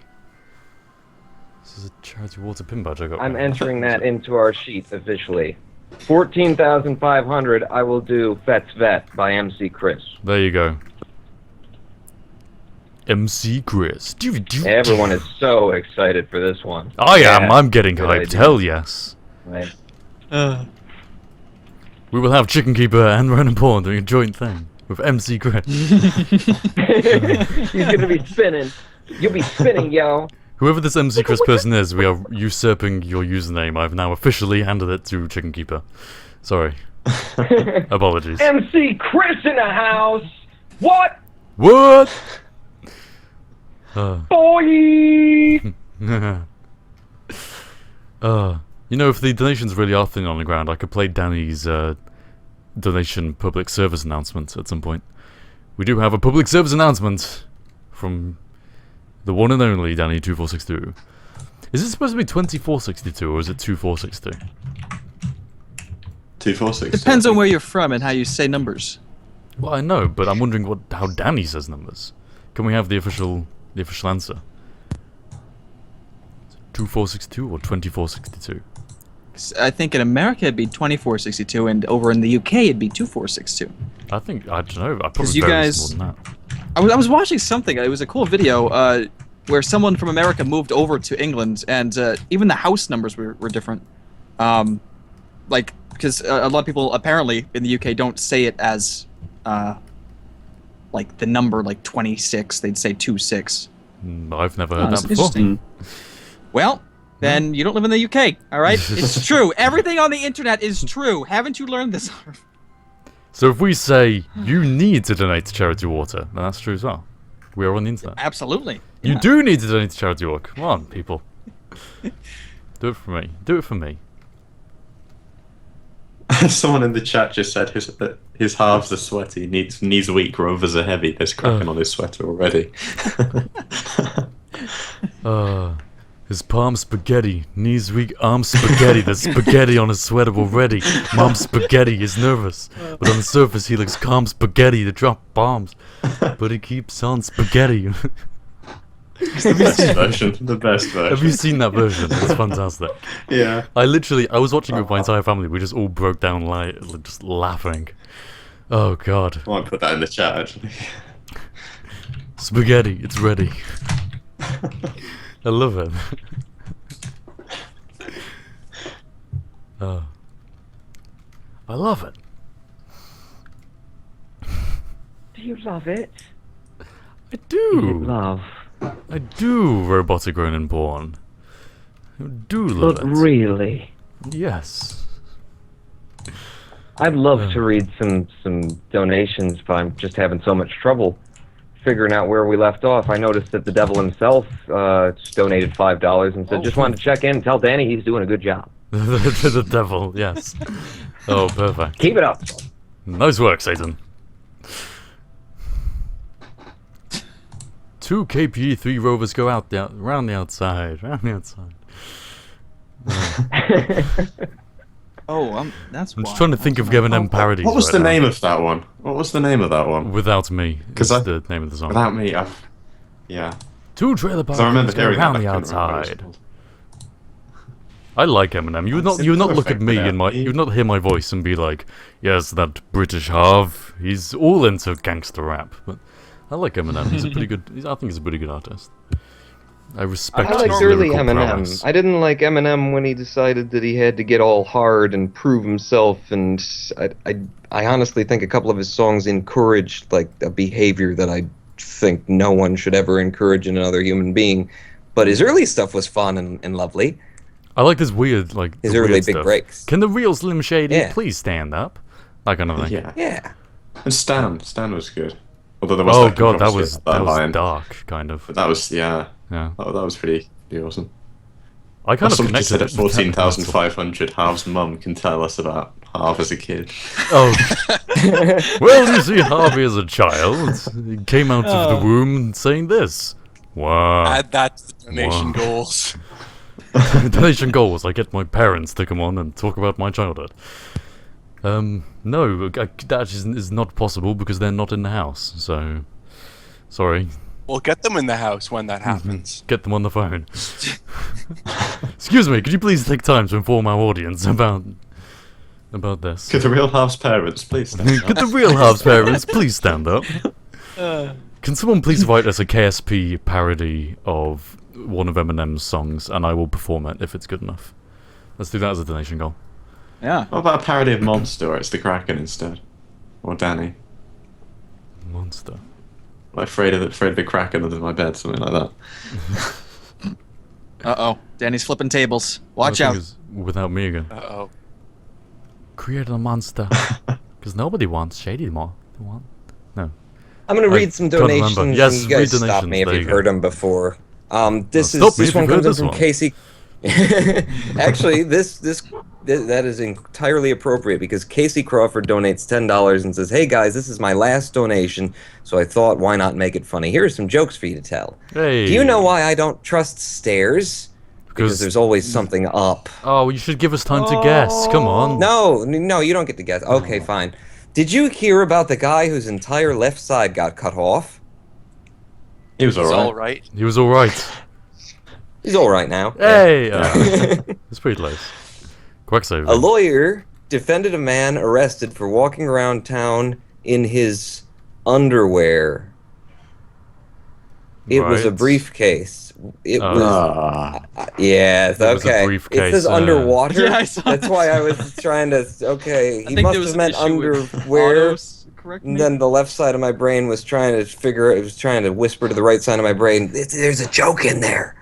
This is a charity water pin badge I got. I'm entering that into our sheet officially. 14,500, I will do Fet's Vet by MC Chris. There you go. MC Chris. Everyone is so excited for this one. I am. Yeah, I'm getting good hyped. idea. Hell yes. Right. We will have Chicken Keeper and Ren and Pawn doing a joint thing with MC Chris. He's gonna be spinning. You'll be spinning, yo. Whoever this MC Chris person is, we are usurping your username. I've now officially handed it to Chicken Keeper. Sorry. Apologies. MC Chris in the house. What? What? Boy. You know, if the donations really are thin on the ground, I could play Danny's donation public service announcement at some point. We do have a public service announcement from the one and only Danny2462. Is it supposed to be 2462 or is it 2462? 246. Depends on where you're from and how you say numbers. Well, I know, but I'm wondering how Danny says numbers. Can we have the official answer? 2462 or 2462? I think in America it'd be 2462, and over in the UK it'd be 2462. I think, I don't know, I probably you very guys- more than that. I was watching something. It was a cool video where someone from America moved over to England, and even the house numbers were different. Like, because a lot of people apparently in the UK don't say it as like the number like 26. They'd say 26. I've never heard that's that before. interesting. Well, then you don't live in the UK, all right? It's true. Everything on the internet is true. Haven't you learned this? So if we say you need to donate to charity water, then that's true as well. We are on the internet. Absolutely. You do need to donate to charity water. Come on, people. Do it for me. Do it for me. Someone in the chat just said his halves are sweaty, knees weak, rovers are heavy. There's cracking on his sweater already. His palm spaghetti, knees weak, arm spaghetti. There's spaghetti on his sweater already. Mom spaghetti is nervous, but on the surface he looks calm spaghetti to drop bombs. But he keeps on spaghetti. The best version. Have you seen that version? It's fantastic. Yeah. I was watching it with my entire family. We just all broke down just laughing. Oh god. I might put that in the chat actually. Spaghetti, it's ready. I love it. I love it. Do you love it? I do. Love. I do, robotic Ronin porn. I do love But it. really, Yes. I'd love to read some donations, but I'm just having so much trouble figuring out where we left off. I noticed that the devil himself just donated $5 and said, just wanted to check in and tell Danny he's doing a good job. The devil, yes. Oh, perfect. Keep it up. Nice work, Satan. 2 KPE3 rovers go out round the outside. That's I'm just trying to think of giving them parodies. What was right the now. name of that one? What was the name of that one? Without Me. Is the name of the song. Without me, yeah. 2 trailer parks So I remember go hearing round that. the I couldn't remember what it was outside. called. I like Eminem. You would That's not look at perfect me for in my that. you would not hear my voice and be like, yes, that British Harv. He's all into gangster rap. But I like Eminem. He's a pretty good. I think he's a pretty good artist. I respect I liked his early lyrical Eminem. prowess. I didn't like Eminem when he decided that he had to get all hard and prove himself, and I honestly think a couple of his songs encouraged like a behavior that I think no one should ever encourage in another human being. But his early stuff was fun and lovely. I like this weird, like, His the early weird big stuff. breaks. Can the real Slim Shady Yeah. please stand up? That kind of thing. Yeah. Yeah. And Stan was good. Although there was Oh that god, that controversy was about line. dark, kind of. But that was, yeah. Yeah. That was pretty awesome. I kind of Somebody connected said at it with that 14,500, Harv's mum can tell us about Harv as a kid. Oh. Well, you see, Harvey as a child, he came out of the womb saying this. Wow. Add that to the donation Wow. goals. Donation goals. I get my parents to come on and talk about my childhood. No, that is not possible because they're not in the house. So, sorry. We'll get them in the house when that happens. Get them on the phone. Excuse me, could you please take time to inform our audience about this? Could the real Harv's parents please stand up? Could the real Harv's parents please stand up? Can someone please write us a KSP parody of one of Eminem's songs, and I will perform it if it's good enough. Let's do that as a donation goal. Yeah. What about a parody of Monster where it's the Kraken instead? Or Danny? Monster. Like afraid of the Kraken under my bed, something like that. Uh-oh. Danny's flipping tables. Watch I out. think it's without me again. Uh-oh. Create a monster. Because nobody wants Shady more. They want... No. I'm going to I read some can't remember. donations, Yes, and you guys read stop donations. me if There you've you go. heard them before. This Stop me this if one you've heard comes in this from one. Casey. Actually, that is entirely appropriate because Casey Crawford donates $10 and says, "Hey guys, this is my last donation, so I thought why not make it funny? Here are some jokes for you to tell. Hey. Do you know why I don't trust stairs? Because there's always something up. Oh, you should give us time to guess. Come on. No, you don't get to guess. Okay, fine. Did you hear about the guy whose entire left side got cut off? He was It's alright. all right. He was alright. He's all right now. Hey! It's pretty close. Quacksalver. A lawyer defended a man arrested for walking around town in his underwear. It was a Right. briefcase. It was... Ah. Yes, It was a okay. It briefcase, says underwater. Yeah, I saw That's that. why I was trying to... Okay, I he think must there was have an meant issue with underwear. autos, correct me? And then the left side of my brain was trying to figure... It was trying to whisper to the right side of my brain, there's a joke in there.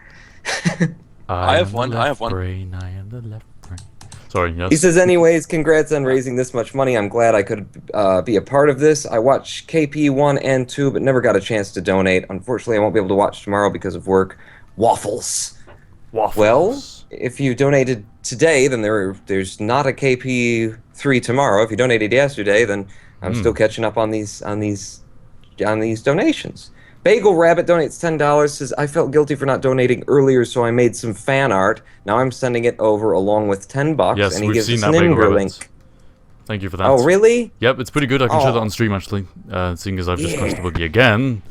I have am one, the I left have one. Brain, I am the left brain. Sorry, yes. He says, anyways, congrats on raising this much money. I'm glad I could be a part of this. I watched KPE1 and 2, but never got a chance to donate. Unfortunately, I won't be able to watch tomorrow because of work. Waffles. Waffles. Well, if you donated today, then there's not a KPE3 tomorrow. If you donated yesterday, then I'm still catching up on these donations. Bagel Rabbit donates $10, says, I felt guilty for not donating earlier, so I made some fan art. Now I'm sending it over along with $10, Yes, and he we've gives seen us that an Bagel Imgur Rabbit. link. Thank you for that. Oh, really? Yep, it's pretty good. I can show that Oh. on stream, actually. Seeing as I've just crashed the Yeah. boogie again.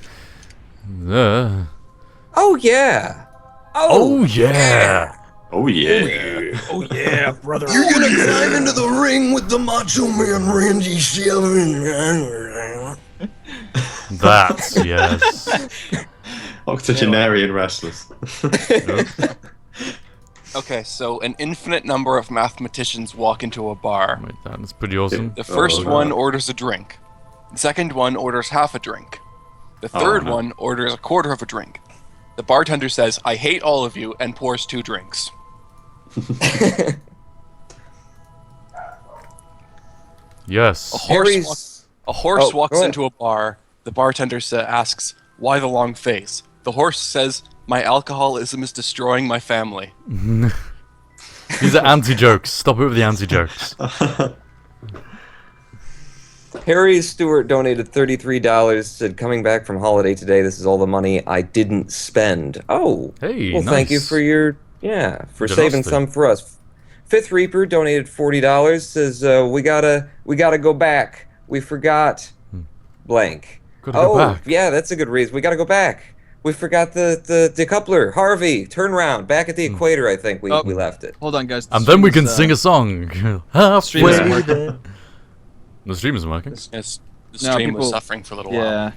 Oh, yeah. Oh, yeah! Oh yeah. Oh yeah, brother. You're gonna climb into the ring with the Macho Man Randy Savage. That, yes. Octogenarian wrestlers. Okay, so an infinite number of mathematicians walk into a bar. Wait, that's pretty awesome. The first Oh, one no. orders a drink. The second one orders half a drink. The Oh, third no. one orders a quarter of a drink. The bartender says, I hate all of you, and pours 2 drinks. Yes. A horse, Harry's... Oh, walks go ahead. into a bar. The bartender asks, why the long face? The horse says, my alcoholism is destroying my family. These are anti-jokes. Stop it with the anti-jokes. Harry Stewart donated $33, said, coming back from holiday today, this is all the money I didn't spend. Oh, Hey, well, thank you nice. for your, for saving Generosity. some for us. Fifth Reaper donated $40, says, we gotta go back. We forgot blank. Gotta go back. Yeah, that's a good reason. We gotta go back. We forgot the decoupler. Harvey, turn around. Back at the equator, I think we left it. Hold on, guys. And then we can sing a song. stream isn't Halfway working. there. The stream isn't working. Yes, the No, stream people- was suffering for a little while. Yeah.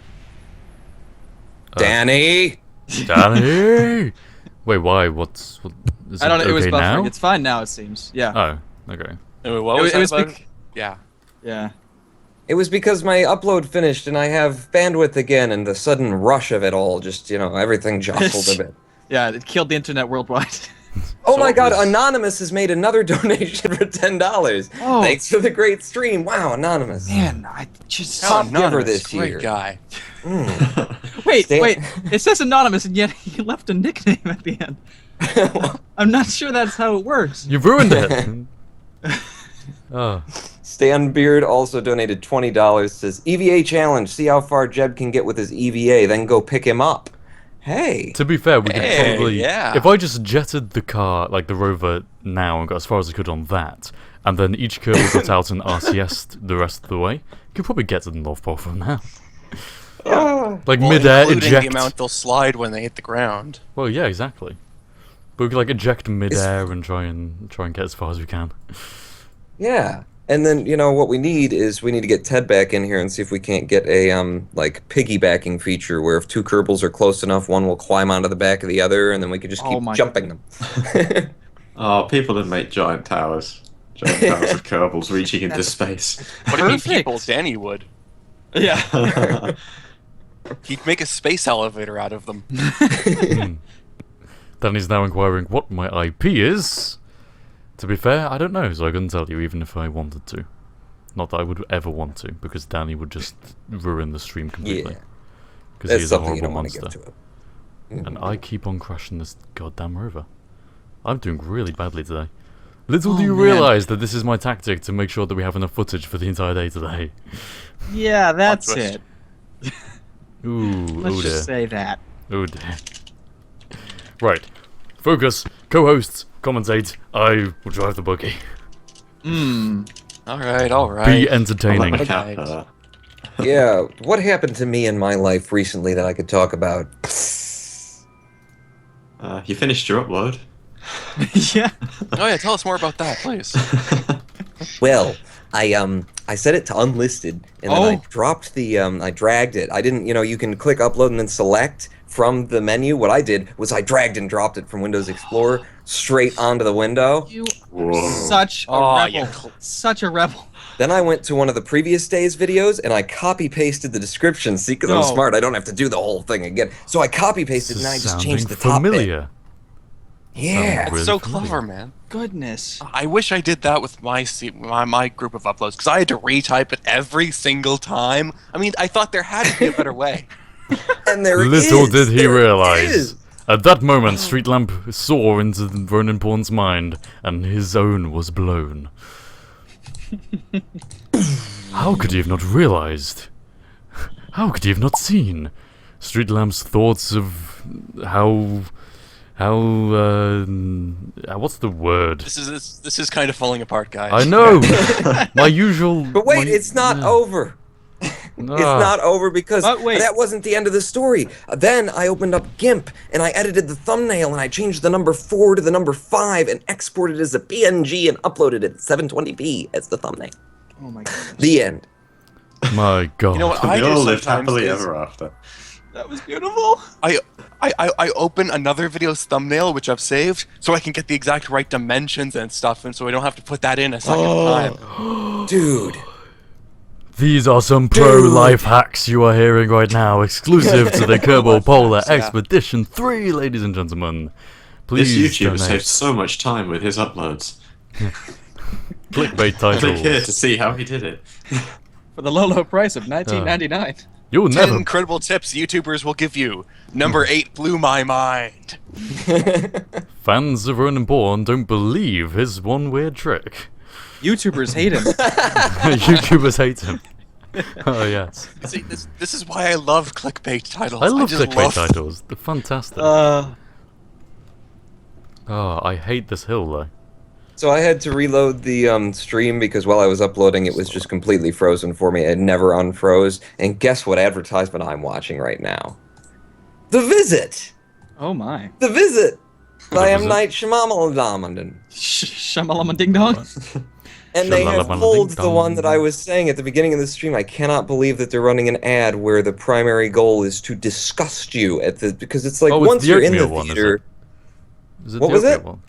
Danny! Danny! Wait, why? What is I don't know. okay It was buffering. now? It's fine now. It seems. Yeah. Oh, okay. Anyway, what was it was that about? bec- Yeah. Yeah. It was because my upload finished and I have bandwidth again, and the sudden rush of it all just, everything jostled a bit. Yeah. It killed the internet worldwide. Oh So my it god, was- Anonymous has made another donation for $10. Oh. Thanks for the great stream. Wow, Anonymous. Man, I just. Top giver Anonymous, this great year. guy. Wait, Stan- wait. It says anonymous, and yet he left a nickname at the end. I'm not sure that's how it works. You've ruined it. Oh, Stan Beard also donated $20. Says, EVA challenge. See how far Jeb can get with his EVA, then go pick him up. Hey. to be fair, we could Hey, probably. yeah. If I just jetted the car, like the rover, now and got as far as I could on that, and then each Kerbal got out and RCS'd the rest of the way, you could probably get to the North Pole from now. Like Well, mid-air including eject. the amount they'll slide when they hit the ground. Well, yeah, exactly. But we could like eject mid-air and try and get as far as we can. Yeah. And then, what we need is we need to get Ted back in here and see if we can't get a, piggybacking feature where if two Kerbals are close enough, one will climb onto the back of the other, and then we could just Oh keep my jumping them. Oh, people that make giant towers. Giant towers of Kerbals reaching into space. What if he Perfect. people Danny would? Yeah. He'd make a space elevator out of them. Danny's now inquiring what my IP is. To be fair, I don't know, so I couldn't tell you even if I wanted to. Not that I would ever want to, because Danny would just ruin the stream completely. Yeah. Because he That's is a something you horrible don't want to monster. give to it. And I keep on crashing this goddamn rover. I'm doing really badly today. Little do you man. realise that this is my tactic to make sure that we have enough footage for the entire day today. Yeah, that's twist. it. Ooh, Let's oh dear. just say that. Oh dear. Right. Focus. Co-hosts. Commentate. I will drive the buggy. Alright, alright. Be I'll let entertaining. my cat know that. Yeah, what happened to me in my life recently that I could talk about? You finished your upload. Yeah. Oh yeah, tell us more about that, please. Well, I set it to unlisted, and then I Oh. dropped the, I dragged it. I didn't, you can click upload and then select from the menu. What I did was I dragged and dropped it from Windows Explorer straight onto the window. You Whoa. are such a Oh, rebel. you Such a rebel. Then I went to one of the previous day's videos and I copy pasted the description. See, because I'm No. smart, I don't have to do the whole thing again. So I copy pasted and then I just changed the top bit. familiar. Yeah. Really so familiar. clever, man. Goodness. I wish I did that with my group of uploads, because I had to retype it every single time. I mean, I thought there had to be a better way. And there Little is, did he there realise. is. At that moment, Street Lamp saw into Ronan Bourne's mind, and his own was blown. How could he have not realised? How could he have not seen? Street Lamp's thoughts of how what's the word? This is kind of falling apart, guys. I know. My usual. But wait, my- it's not yeah. over. It's not over because But wait. that wasn't the end of the story. Then I opened up GIMP and I edited the thumbnail and I changed the number 4 to the number 5 and exported it as a PNG and uploaded it 720p as the thumbnail. Oh my goodness. The end. My God. You know what I We do all lived sometimes happily is ever after. That was beautiful. I open another video's thumbnail, which I've saved, so I can get the exact right dimensions and stuff, and so I don't have to put that in a second time. Dude. These are some pro life hacks you are hearing right now, exclusive to the Kerbal Life Polar hacks, yeah. Expedition 3, ladies and gentlemen. This Please YouTuber donate. saved so much time with his uploads. Clickbait Click here titles. to see how he did it. For the low price of $19.99. You'll 10 never. incredible tips YouTubers will give you. Number 8 blew my mind. Fans of Ronan Bourne don't believe his one weird trick. YouTubers hate him. YouTubers hate him. Oh yes. See, this is why I love clickbait titles. I love just clickbait titles. They're fantastic. Uh, Oh, I hate this hill though. So I had to reload the stream because while I was uploading it was just completely frozen for me. It never unfroze. And guess what advertisement I'm watching right now? The Visit! oh my. The Visit! By M. Visit? Night Shyamalan. Shamalama Ding Dong. And they have Shamalama pulled ding the dong. one that I was saying at the beginning of the stream. I cannot believe that they're running an ad where the primary goal is to disgust you at the because it's like Oh, it's once the you're in the oatmeal one, is theater. Is it What the was oatmeal it? one?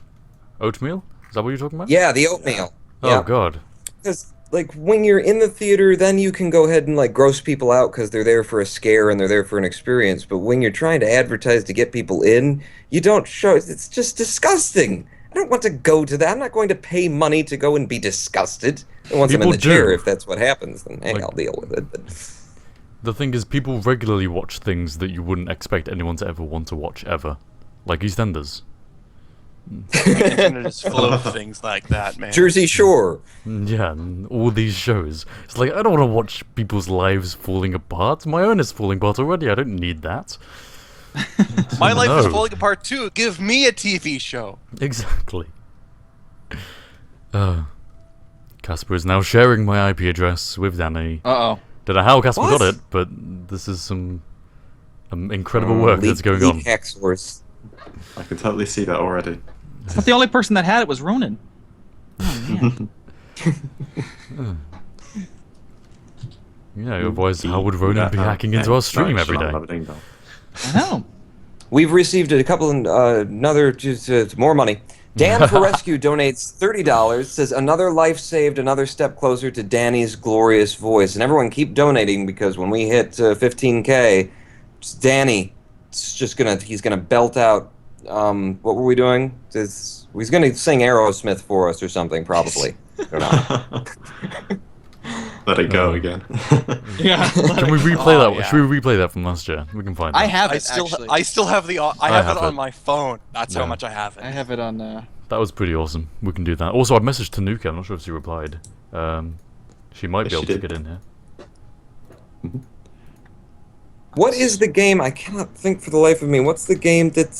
Oatmeal? Is that what you're talking about? Yeah, the oatmeal. Oh Yeah. god. Because, like, when you're in the theater, then you can go ahead and, like, gross people out because they're there for a scare and they're there for an experience. But when you're trying to advertise to get people in, you don't show. It's just disgusting. I don't want to go to that. I'm not going to pay money to go and be disgusted. And once I'm in People the chair, do. if that's what happens, then hey, Like- I'll deal with it. But The thing is, people regularly watch things that you wouldn't expect anyone to ever want to watch, ever. Like EastEnders. The internet is full of things like that, man. Jersey Shore. Yeah, and all these shows. It's like, I don't want to watch people's lives falling apart. My own is falling apart already. I don't need that. My life is No. falling apart too. Give me a TV show. Exactly. Casper is now sharing my IP address with Danny. Uh-oh. Don't know how Casper got What? it, but this is some incredible work that's going on. Hack source. I can totally see that already. But the only person that had it was Ronan. Oh, man. Yeah, otherwise how would Ronan be hacking into our stream every day? I know. We've received a couple, another, just more money. Dan for Rescue donates $30, says another life saved, another step closer to Danny's glorious voice. And everyone keep donating because when we hit 15K, Danny, he's gonna belt out, what were we doing? He's gonna sing Aerosmith for us or something, probably. I don't know. Let it go again. Yeah. Can we replay Oh, that? yeah. Should we replay that from last year? We can find I it. have it, I actually. still have the. I have it on my phone. That's Yeah. how much I have it. I have it on... That was pretty awesome. We can do that. Also, I messaged Tanuka. I'm not sure if she replied. She might be Yes, able she to did. get in here. What is the game? I cannot think for the life of me. What's the game that's